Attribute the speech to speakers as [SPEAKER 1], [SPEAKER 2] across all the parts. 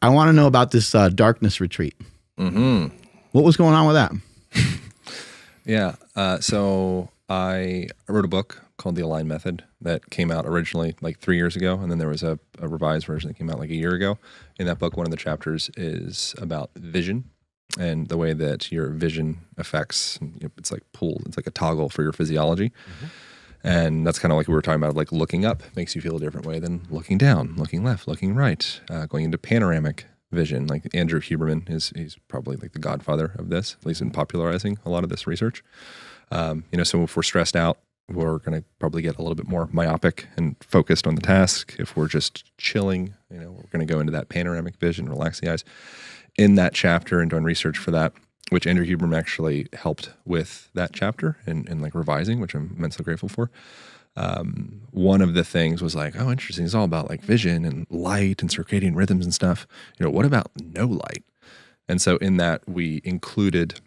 [SPEAKER 1] I want to know about this darkness retreat.
[SPEAKER 2] Mm-hmm.
[SPEAKER 1] What was going on with that?
[SPEAKER 2] Yeah. So I wrote a book called The Align Method that came out originally like 3 years ago. And then there was a revised version that came out like a year ago. In that book, one of the chapters is about vision and the way that your vision affects, it's like it's like a toggle for your physiology. Mm-hmm. And that's kind of like we were talking about, like looking up makes you feel a different way than looking down, looking left, looking right, going into panoramic vision. Like Andrew Huberman he's probably like the godfather of this, at least in popularizing a lot of this research. So if we're stressed out, we're going to probably get a little bit more myopic and focused on the task. If we're just chilling, we're going to go into that panoramic vision, relax the eyes. In that chapter and doing research for that, which Andrew Huberman actually helped with that chapter and like revising, which I'm immensely grateful for. One of the things was like, oh, interesting. It's all about like vision and light and circadian rhythms and stuff. What about no light? And so in that we included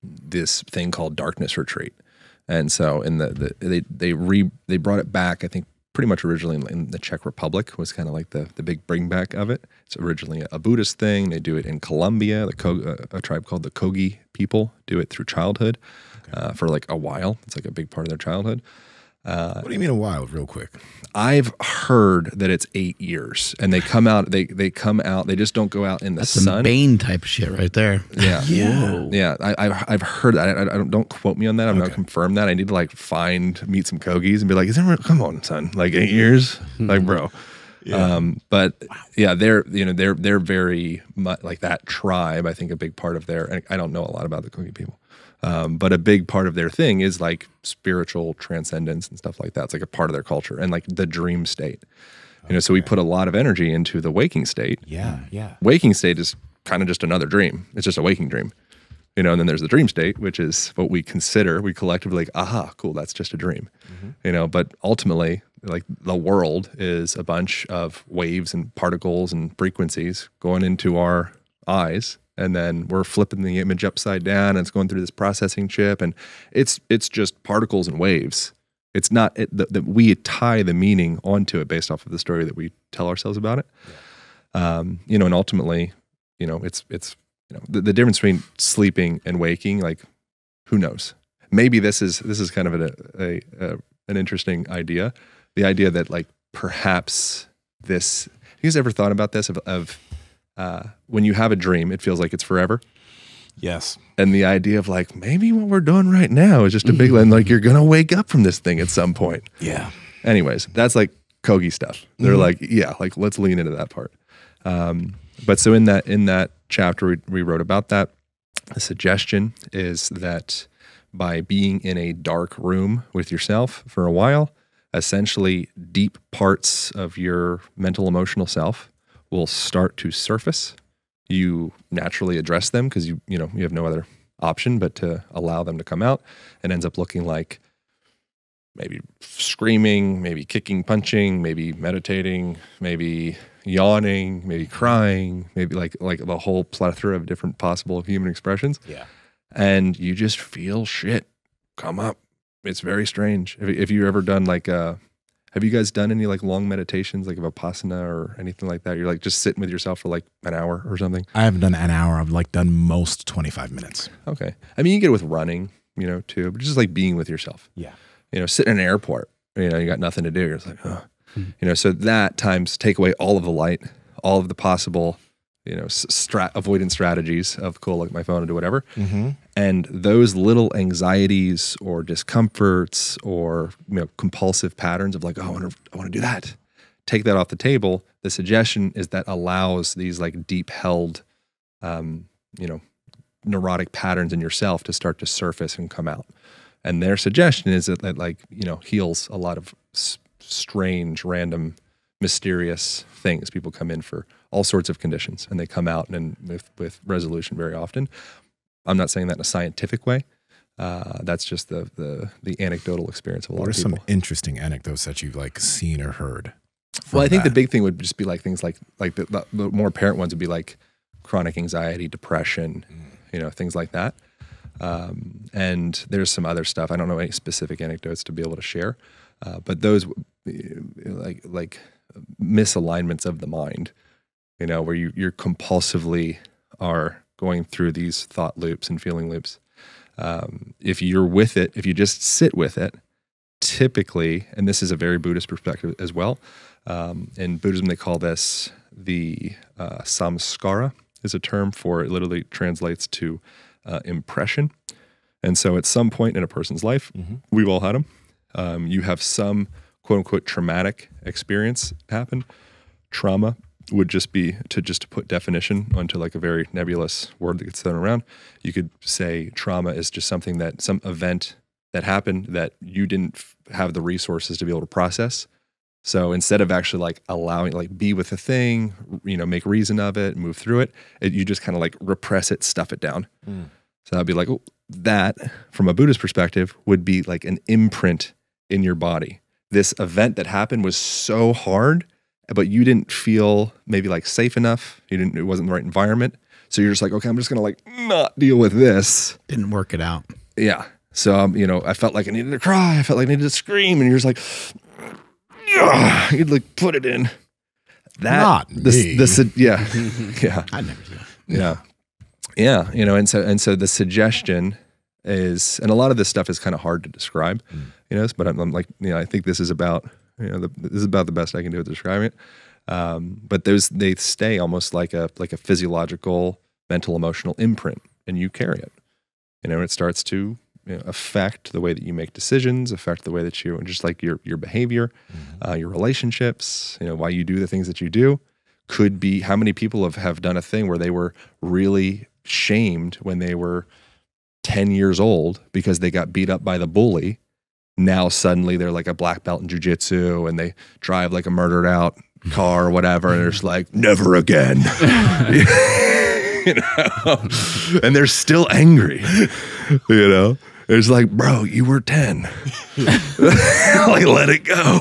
[SPEAKER 2] this thing called darkness retreat. And so in they brought it back, I think pretty much originally in the Czech Republic was kind of like the big bring back of it. It's originally a Buddhist thing.. They do it in Colombia. A tribe called the Kogi people do it through childhood for like a while. It's like a big part of their childhood.
[SPEAKER 3] What do you mean a while, real quick?
[SPEAKER 2] I've heard that it's 8 years, and they come out. They come out. They just don't go out in the sun.
[SPEAKER 1] Some Bane type shit right there.
[SPEAKER 2] Yeah,
[SPEAKER 3] Yeah.
[SPEAKER 2] yeah. I've heard that. I don't quote me on that. I'm not confirmed that. I need to like meet some Kogis and be like, come on, son, like 8 years, like bro. Yeah. But yeah, they're very much like that tribe. I think a big part of and I don't know a lot about the Kogi people. But a big part of their thing is like spiritual transcendence and stuff like that. It's like a part of their culture and like the dream state. So we put a lot of energy into the waking state.
[SPEAKER 3] Yeah, yeah.
[SPEAKER 2] Waking state is kind of just another dream. It's just a waking dream. And then there's the dream state, which is what we collectively like, aha, cool, that's just a dream. Mm-hmm. But ultimately, like the world is a bunch of waves and particles and frequencies going into our eyes. And then we're flipping the image upside down and it's going through this processing chip. And it's just particles and waves. It's not that we tie the meaning onto it based off of the story that we tell ourselves about it. Yeah. And ultimately, it's the difference between sleeping and waking, like who knows? Maybe this is kind of an interesting idea. The idea that like perhaps this, have you guys ever thought about this of when you have a dream, it feels like it's forever.
[SPEAKER 3] Yes.
[SPEAKER 2] And the idea of like, maybe what we're doing right now is just a big, like you're going to wake up from this thing at some point.
[SPEAKER 3] Yeah.
[SPEAKER 2] Anyways, that's like Kogi stuff. They're like, yeah, like let's lean into that part. But so in that chapter, we wrote about that. The suggestion is that by being in a dark room with yourself for a while, essentially deep parts of your mental emotional self will start to surface. You naturally address them because you have no other option but to allow them to come out, and ends up looking like maybe screaming, maybe kicking, punching, maybe meditating, maybe yawning, maybe crying, maybe like the whole plethora of different possible human expressions.
[SPEAKER 3] Yeah.
[SPEAKER 2] And you just feel shit come up. It's very strange. If you've ever done like have you guys done any like long meditations, like Vipassana or anything like that? You're like just sitting with yourself for like an hour or something?
[SPEAKER 3] I haven't done an hour. I've like done most 25 minutes.
[SPEAKER 2] Okay. I mean, you get it with running, too, but just like being with yourself.
[SPEAKER 3] Yeah.
[SPEAKER 2] Sit in an airport, you got nothing to do. You're just like, oh. So that times take away all of the light, all of the possible, avoidance strategies of cool, like my phone or do whatever. Mm-hmm. And those little anxieties or discomforts or, compulsive patterns of like, oh, I want to do that. Take that off the table. The suggestion is that allows these like deep held, neurotic patterns in yourself to start to surface and come out. And their suggestion is that like, heals a lot of strange, random, mysterious things. People come in for all sorts of conditions and they come out and with resolution very often. I'm not saying that in a scientific way. That's just the anecdotal experience of a lot of people.
[SPEAKER 3] What are some interesting anecdotes that you've like seen or heard?
[SPEAKER 2] Well, I think the big thing would just be like things like the more apparent ones would be like chronic anxiety, depression, things like that. And there's some other stuff. I don't know any specific anecdotes to be able to share, but those like misalignments of the mind where you're compulsively are going through these thought loops and feeling loops. If you're with it, if you just sit with it, typically, and this is a very Buddhist perspective as well, in Buddhism they call this the samskara is a term for, it literally translates to impression. And so at some point in a person's life, we've all had them, you have some quote unquote traumatic experience happen. Trauma would just be, to put definition onto like a very nebulous word that gets thrown around, you could say trauma is just something that, some event that happened that you didn't have the resources to be able to process. So instead of actually like allowing, like be with the thing, make reason of it, move through it, you just kind of like repress it, stuff it down. So that'd be like, that from a Buddhist perspective would be like an imprint in your body. This event that happened was so hard, but you didn't feel maybe like safe enough. It wasn't the right environment. So you're just like, okay, I'm just going to like not deal with this.
[SPEAKER 1] Didn't work it out.
[SPEAKER 2] Yeah. So, I felt like I needed to cry. I felt like I needed to scream. And you're just like, you'd like put it in. That,
[SPEAKER 3] not me.
[SPEAKER 2] Yeah. Yeah.
[SPEAKER 1] I never do that.
[SPEAKER 2] Yeah. Yeah. And so the suggestion is, and a lot of this stuff is kind of hard to describe, but I'm like, I think this is about, this is about the best I can do at describing it. But they stay almost like a physiological, mental, emotional imprint, and you carry it. It starts to affect the way that you make decisions, affect the way that you, just like your behavior, your relationships, why you do the things that you do. Could be how many people have done a thing where they were really shamed when they were 10 years old because they got beat up by the bully. Now suddenly they're like a black belt in jujitsu and they drive like a murdered out car or whatever, and they're just like, never again. And they're still angry. It's like, bro, you were 10. Like, let it go.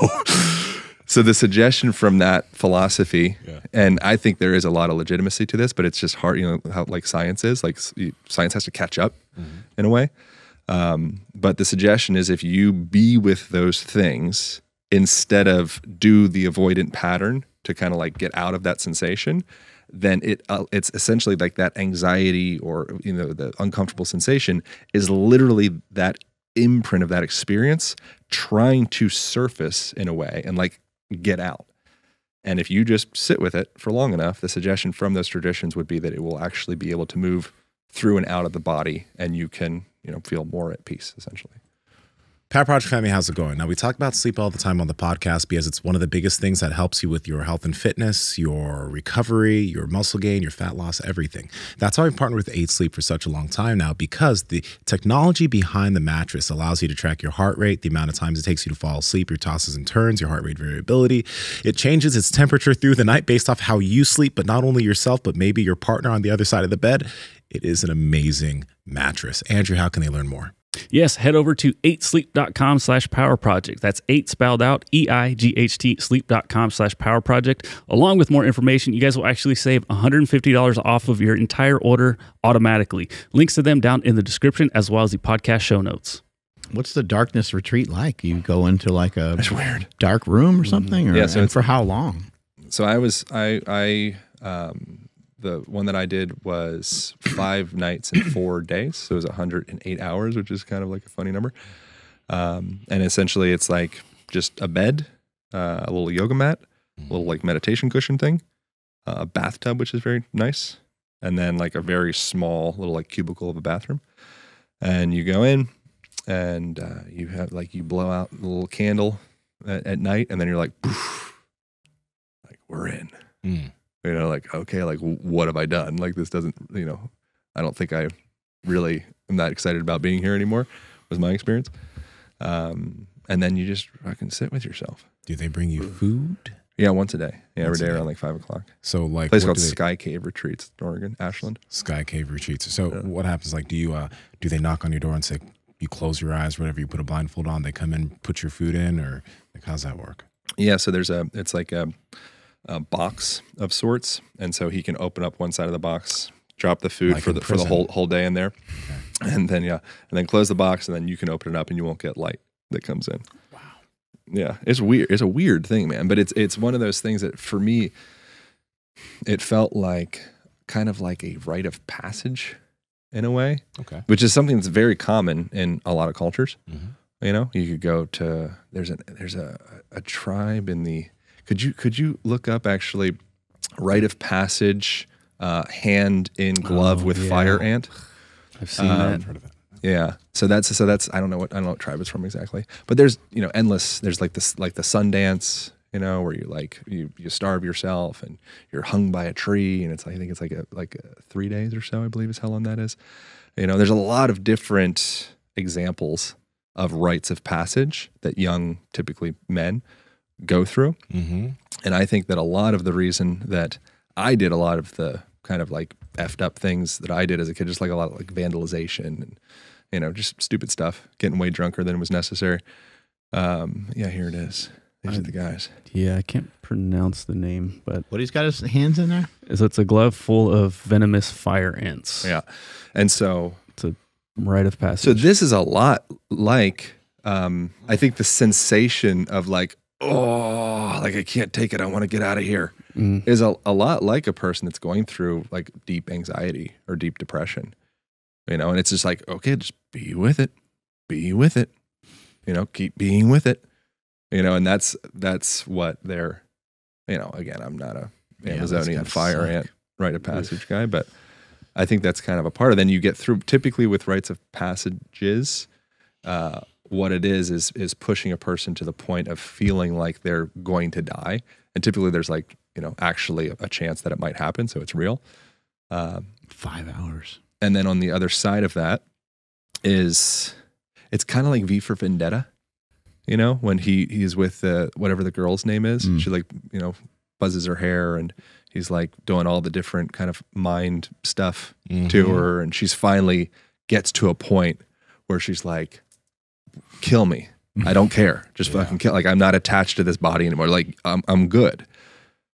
[SPEAKER 2] So the suggestion from that philosophy, and I think there is a lot of legitimacy to this, but it's just hard, how like science is, like science has to catch up in a way. But the suggestion is if you be with those things instead of do the avoidant pattern to kind of like get out of that sensation, then it's essentially like that anxiety or the uncomfortable sensation is literally that imprint of that experience trying to surface in a way and like get out. And if you just sit with it for long enough, the suggestion from those traditions would be that it will actually be able to move through and out of the body, and you can feel more at peace essentially.
[SPEAKER 3] Power Project family, how's it going? Now, we talk about sleep all the time on the podcast because it's one of the biggest things that helps you with your health and fitness, your recovery, your muscle gain, your fat loss, everything. That's why we've partnered with 8 Sleep for such a long time now, because the technology behind the mattress allows you to track your heart rate, the amount of times it takes you to fall asleep, your tosses and turns, your heart rate variability. It changes its temperature through the night based off how you sleep, but not only yourself, but maybe your partner on the other side of the bed. It is an amazing mattress. Andrew, how can they learn more?
[SPEAKER 4] Yes, head over to 8sleep.com/powerproject. That's 8 spelled out, EIGHT, sleep.com/powerproject. Along with more information, you guys will actually save $150 off of your entire order automatically. Links to them down in the description as well as the podcast show notes.
[SPEAKER 1] What's the darkness retreat like? You go into like a
[SPEAKER 2] That's weird.
[SPEAKER 1] dark room or something? Or,
[SPEAKER 2] Yeah, so
[SPEAKER 1] and for how long?
[SPEAKER 2] So the one that I did was 5 nights and 4 days. So it was 108 hours, which is kind of like a funny number. And essentially it's like just a bed, a little yoga mat, a little like meditation cushion thing, a bathtub, which is very nice. And then like a very small little like cubicle of a bathroom. And you go in and you have like, you blow out the little candle at night, and then you're like, poof, like we're in. Like, okay, like what have I done? Like this doesn't, I don't think I really am that excited about being here anymore, was my experience. And then you just fucking sit with yourself.
[SPEAKER 3] Do they bring you food?
[SPEAKER 2] Yeah, once a day. Yeah, every
[SPEAKER 3] Once a
[SPEAKER 2] day
[SPEAKER 3] day.
[SPEAKER 2] around like 5 o'clock.
[SPEAKER 3] So like
[SPEAKER 2] Place
[SPEAKER 3] what
[SPEAKER 2] called
[SPEAKER 3] do they-
[SPEAKER 2] Sky Cave Retreats in Oregon, Ashland.
[SPEAKER 3] Sky Cave Retreats. So what happens? Like, do they knock on your door and say, you close your eyes, whatever, you put a blindfold on, they come in, put your food in, or like, how's that work?
[SPEAKER 2] Yeah, so it's like a box of sorts, and so he can open up one side of the box, drop the food
[SPEAKER 3] Like
[SPEAKER 2] for
[SPEAKER 3] in
[SPEAKER 2] the
[SPEAKER 3] prison.
[SPEAKER 2] whole day in there, and then close the box, and then you can open it up, and you won't get light that comes in.
[SPEAKER 3] Wow.
[SPEAKER 2] Yeah, it's weird. It's a weird thing, man. But it's one of those things that for me, it felt like kind of like a rite of passage in a way,
[SPEAKER 3] Okay.
[SPEAKER 2] which is something that's very common in a lot of cultures.
[SPEAKER 3] Mm-hmm.
[SPEAKER 2] You know, you could go to there's a tribe in the could you look up actually rite of passage hand in glove with fire ant.
[SPEAKER 4] I've seen that.
[SPEAKER 3] I've heard of it.
[SPEAKER 2] Yeah. So that's I don't know what tribe it's from exactly. But there's endless there's like this like the sun dance, where you like you starve yourself and you're hung by a tree and it's I think it's like 3 days or so, I believe is how long that is. There's a lot of different examples of rites of passage that young, typically men, go through.
[SPEAKER 3] Mm-hmm.
[SPEAKER 2] And I think that a lot of the reason that I did a lot of the kind of like effed up things that I did as a kid, just like a lot of like vandalization and, just stupid stuff, getting way drunker than was necessary. Yeah, here it is. These are the guys.
[SPEAKER 4] Yeah, I can't pronounce the name, but
[SPEAKER 1] What, he's got his hands in there?
[SPEAKER 4] it's a glove full of venomous fire ants.
[SPEAKER 2] Yeah. And so
[SPEAKER 4] It's a rite of passage.
[SPEAKER 2] So this is a lot like, I think the sensation of like, oh, like I can't take it, I want to get out of here, is a lot like a person that's going through like deep anxiety or deep depression, and it's just like, okay, just be with it, keep being with it, and that's what they're, again, I'm not a Amazonian fire ant rite of passage guy, but I think that's kind of a part of it. Then you get through, typically with rites of passages, what it is pushing a person to the point of feeling like they're going to die. And typically there's like, actually a chance that it might happen. So it's real.
[SPEAKER 1] 5 hours.
[SPEAKER 2] And then on the other side of that is, it's kind of like V for Vendetta, when he's with whatever the girl's name is. She like, buzzes her hair and he's like doing all the different kind of mind stuff to her. And she's finally gets to a point where she's like, kill me. I don't care. Just fucking kill. Like, I'm not attached to this body anymore. Like, I'm good.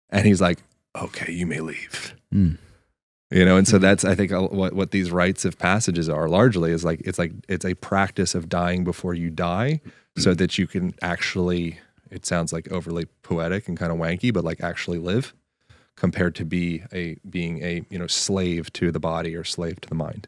[SPEAKER 2] And he's like, okay, you may leave. And so that's, I think, what these rites of passages are largely is like, it's a practice of dying before you die so that you can actually, it sounds like overly poetic and kind of wanky, but like actually live, compared to being a slave to the body or slave to the mind.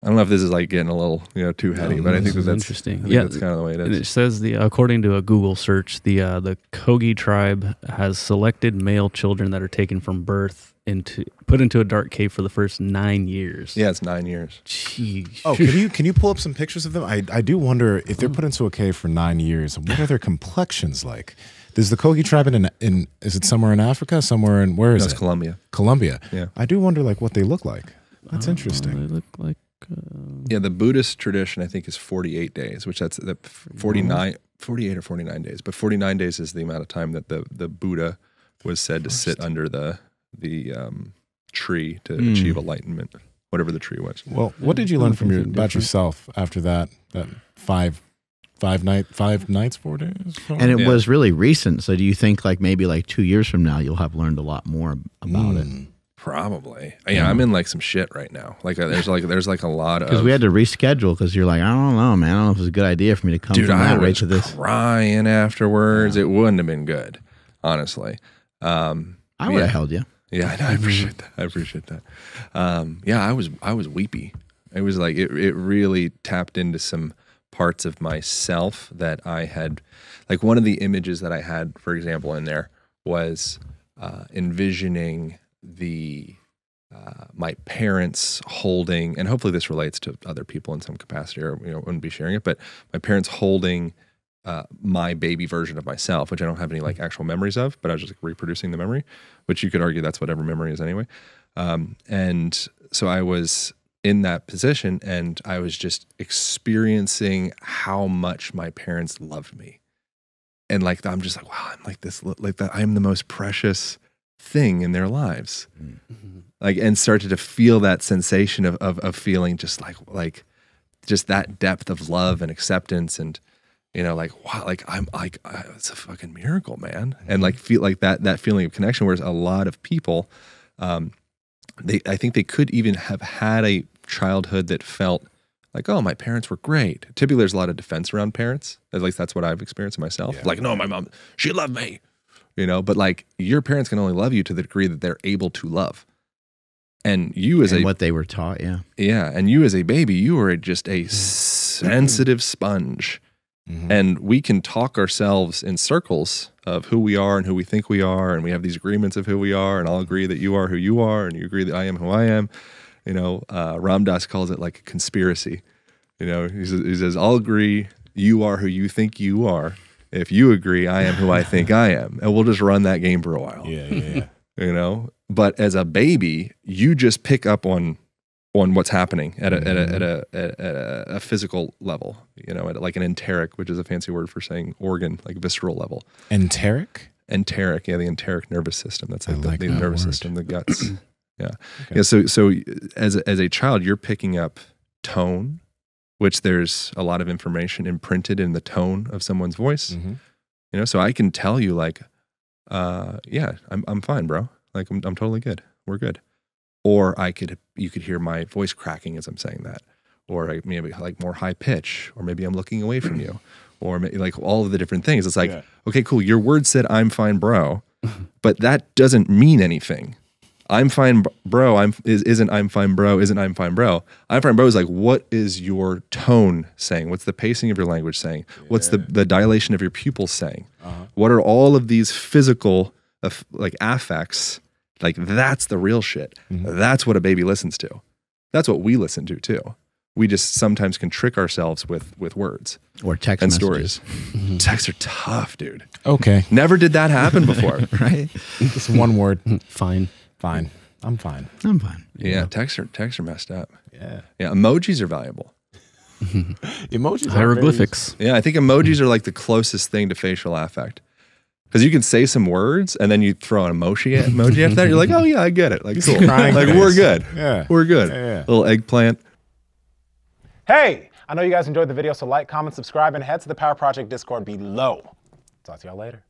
[SPEAKER 2] I don't know if this is like getting a little too heady, but I think that's
[SPEAKER 4] interesting.
[SPEAKER 2] That's kind of the way it is.
[SPEAKER 4] And it says according to a Google search, the Kogi tribe has selected male children that are taken from birth put into a dark cave for the first 9 years.
[SPEAKER 2] Yeah, it's 9 years.
[SPEAKER 4] Jeez.
[SPEAKER 3] Oh, can you pull up some pictures of them? I do wonder if they're put into a cave for 9 years. What are their complexions like? There's the Kogi tribe in is it somewhere in Africa? Somewhere in where is it?
[SPEAKER 2] That's Colombia.
[SPEAKER 3] Colombia.
[SPEAKER 2] Yeah. I
[SPEAKER 3] do wonder like what they look like. That's interesting.
[SPEAKER 4] They look like.
[SPEAKER 2] Yeah, the Buddhist tradition, I think, is 48 days, which that's the 48 or 49 days. But 49 days is the amount of time that the Buddha was said to sit under the tree to achieve enlightenment, whatever the tree was.
[SPEAKER 3] Well, what did you learn about yourself after that 5 nights, 4 days?
[SPEAKER 1] And it was really recent. So do you think like maybe like 2 years from now, you'll have learned a lot more about it?
[SPEAKER 2] Probably. Yeah, I'm in like some shit right now. Like there's like a lot of,
[SPEAKER 1] because we had to reschedule because you're like, I don't know, man. I don't know if it's a good idea for me to come from that right to this.
[SPEAKER 2] Crying afterwards. It wouldn't have been good, honestly.
[SPEAKER 1] I would have held you.
[SPEAKER 2] Yeah, I appreciate that. I appreciate that. Yeah, I was weepy. It was like it really tapped into some parts of myself that I had. Like one of the images that I had, for example, in there was envisioning my parents holding, and hopefully this relates to other people in some capacity, or wouldn't be sharing it, but my parents holding my baby version of myself, which I don't have any like actual memories of, but I was just like reproducing the memory, which you could argue that's whatever memory is anyway. And so I was in that position and I was just experiencing how much my parents loved me. And like, I'm just like, wow, I'm like this, like that. I'm the most precious thing in their lives. Like, and started to feel that sensation of feeling just like just that depth of love and acceptance. And, like, wow, like I'm like, it's a fucking miracle, man. And like, feel like that feeling of connection. Whereas a lot of people, I think they could even have had a childhood that felt like, oh, my parents were great. Typically there's a lot of defense around parents. At least that's what I've experienced myself.
[SPEAKER 3] Yeah.
[SPEAKER 2] Like, no, my mom, she loved me. you know, but like your parents can only love you to the degree that they're able to love. And you as
[SPEAKER 1] what they were taught,
[SPEAKER 2] and you as a baby, you are just a sensitive sponge. And we can talk ourselves in circles of who we are and who we think we are, and we have these agreements of who we are, and I'll agree that you are who you are, and you agree that I am who I am. You know, Ram Dass calls it like a conspiracy. You know, he says, I'll agree you are who you think you are. If you agree, I am who I think I am. And we'll just run that game for a while.
[SPEAKER 3] Yeah.
[SPEAKER 2] You know? But as a baby, you just pick up on what's happening at a physical level, you know, at like an enteric, which is a fancy word for saying organ, like visceral level.
[SPEAKER 3] Enteric?
[SPEAKER 2] Enteric, yeah, the enteric nervous system. That's like the nervous system, the guts. Yeah.
[SPEAKER 3] Okay.
[SPEAKER 2] Yeah. So as a child, you're picking up tone, which there's a lot of information imprinted in the tone of someone's voice. You know, so I can tell you like, yeah, I'm fine, bro. Like I'm totally good. We're good. Or you could hear my voice cracking as I'm saying that, or maybe like more high pitch, or maybe I'm looking away from you, or like all of the different things. It's like, okay, cool. Your word said I'm fine, bro, but that doesn't mean anything. I'm fine, bro. Isn't I'm fine, bro. Isn't I'm fine, bro. I'm fine, bro is like, what is your tone saying? What's the pacing of your language saying? What's the dilation of your pupils saying? What are all of these physical like affects? Like that's the real shit. That's what a baby listens to. That's what we listen to too. We just sometimes can trick ourselves with words
[SPEAKER 1] or text
[SPEAKER 2] and
[SPEAKER 1] messages.
[SPEAKER 2] Stories. Texts are tough, dude.
[SPEAKER 3] Okay.
[SPEAKER 2] Never did that happen before.
[SPEAKER 1] Right?
[SPEAKER 3] Just one word.
[SPEAKER 4] Fine.
[SPEAKER 3] Fine. I'm fine.
[SPEAKER 1] I'm fine.
[SPEAKER 2] Yeah, texts are messed up.
[SPEAKER 3] Yeah.
[SPEAKER 2] Yeah, emojis are valuable.
[SPEAKER 3] Emojis.
[SPEAKER 4] Hieroglyphics.
[SPEAKER 2] Yeah, I think emojis are like the closest thing to facial affect. Because you can say some words and then you throw an emoji after that. You're like, oh yeah, I get it. Like, cool. Like we're good.
[SPEAKER 3] Yeah.
[SPEAKER 2] We're good.
[SPEAKER 3] Yeah.
[SPEAKER 2] Little eggplant.
[SPEAKER 5] Hey, I know you guys enjoyed the video, so like, comment, subscribe, and head to the Power Project Discord below. Talk to y'all later.